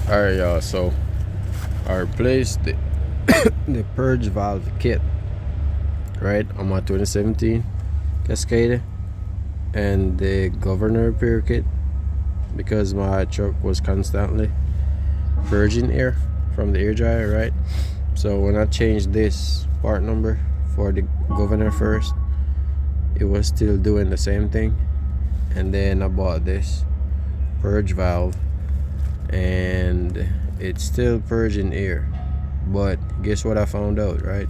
Alright, y'all, so I replaced the purge valve kit, right, on my 2017 Cascadia, and the governor repair kit, because my truck was constantly purging air from the air dryer, right? So when I changed this part number for the governor first, it was still doing the same thing, and then I bought this purge valve and it's still purging air. But guess what I found out, right?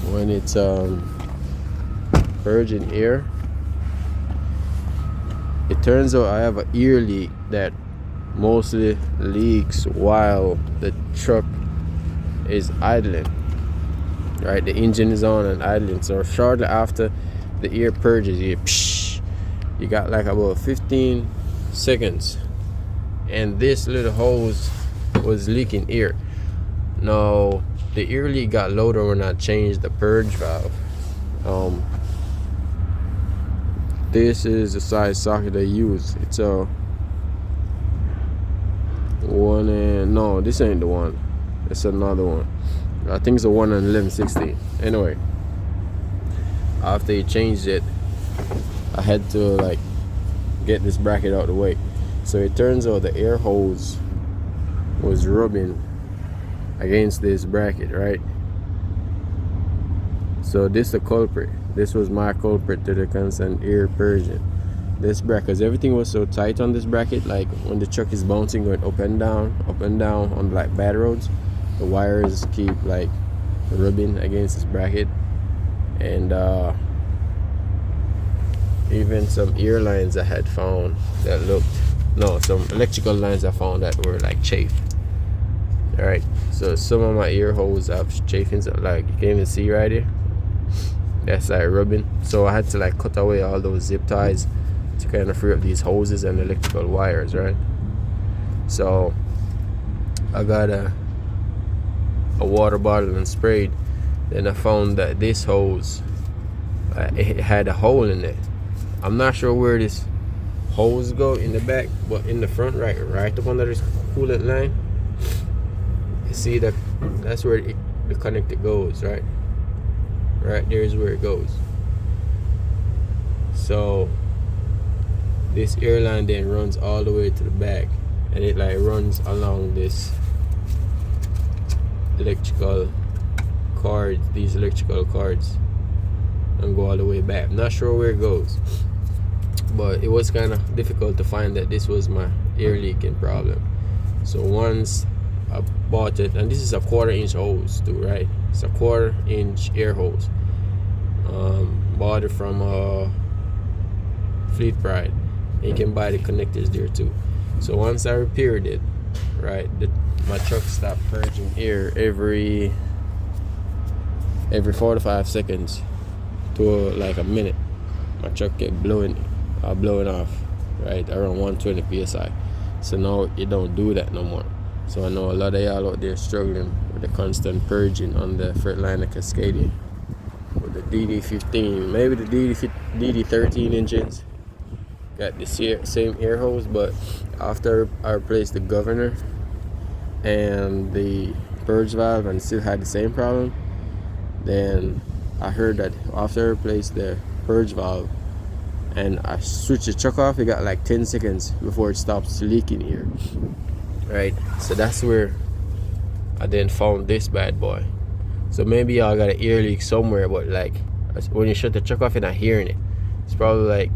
When it's purging air, it turns out I have an ear leak that mostly leaks while the truck is idling, right? The engine is on and idling. So shortly after the air purges, you got like about 15 seconds, and this little hose was leaking air. Now the air leak got louder when I changed the purge valve. This is the size socket I use. It's a one, and no, this ain't the one. It's another one. I think it's a 1 and 11/16. Anyway, after you changed it, I had to like get this bracket out of the way. So it turns out the air hose was rubbing against this bracket, right? So this is the culprit. This was my culprit to the constant air purging. This bracket, because everything was so tight on this bracket, like when the truck is bouncing, going up and down on like bad roads, the wires keep like rubbing against this bracket. And even some ear lines I had found that some electrical lines I found that were like chafed. Alright, so some of my ear holes have chafing, so like you can even see right here, that's like rubbing. So I had to like cut away all those zip ties to kind of free up these hoses and electrical wires, right? So I got a water bottle and sprayed. Then I found that this hose, it had a hole in it. I'm not sure where this hose go in the back, but in the front, right up under this coolant line, you see that that's where the connector goes, right there is where it goes. So this air line then runs all the way to the back, and it like runs along this electrical cords, these electrical cords, and go all the way back. I'm not sure where it goes, but it was kind of difficult to find that this was my air leaking problem. So once I bought it, and this is a 1/4-inch hose too, right? It's a 1/4-inch air hose. Bought it from Fleet Pride. You can buy the connectors there too. So once I repaired it, right, my truck stopped purging air every 45 seconds to like a minute. My truck kept blowing off, right, around 120 psi. So now it don't do that no more. So I know a lot of y'all out there struggling with the constant purging on the Freightliner Cascadia with the DD15, maybe the DD13 engines. Got the same air hose, but after I replaced the governor and the purge valve and still had the same problem, then I heard that after I replaced the purge valve and I switched the truck off, it got like 10 seconds before it stops leaking air, right? So that's where I then found this bad boy. So maybe y'all got an ear leak somewhere, but like when you shut the truck off, you're not hearing it. It's probably like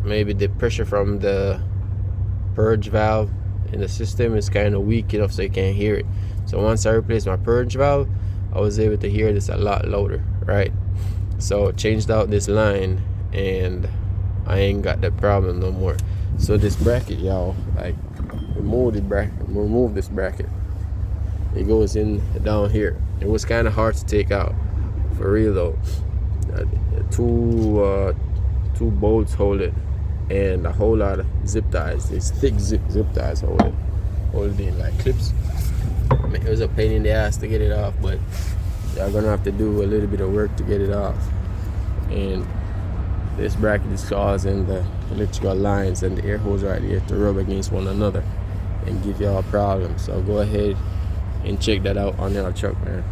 maybe the pressure from the purge valve in the system is kind of weak enough so you can't hear it. So once I replaced my purge valve, I was able to hear this a lot louder, right? So changed out this line and I ain't got that problem no more. So this bracket, y'all, like remove this bracket. It goes in down here. It was kind of hard to take out, for real though. Two bolts hold it, and a whole lot of zip ties. These thick zip ties hold it in like clips. I mean, it was a pain in the ass to get it off, but y'all gonna have to do a little bit of work to get it off. And this bracket is causing the electrical lines and the air hose right here to rub against one another. and give you a problem. So go ahead and check that out on your truck, man.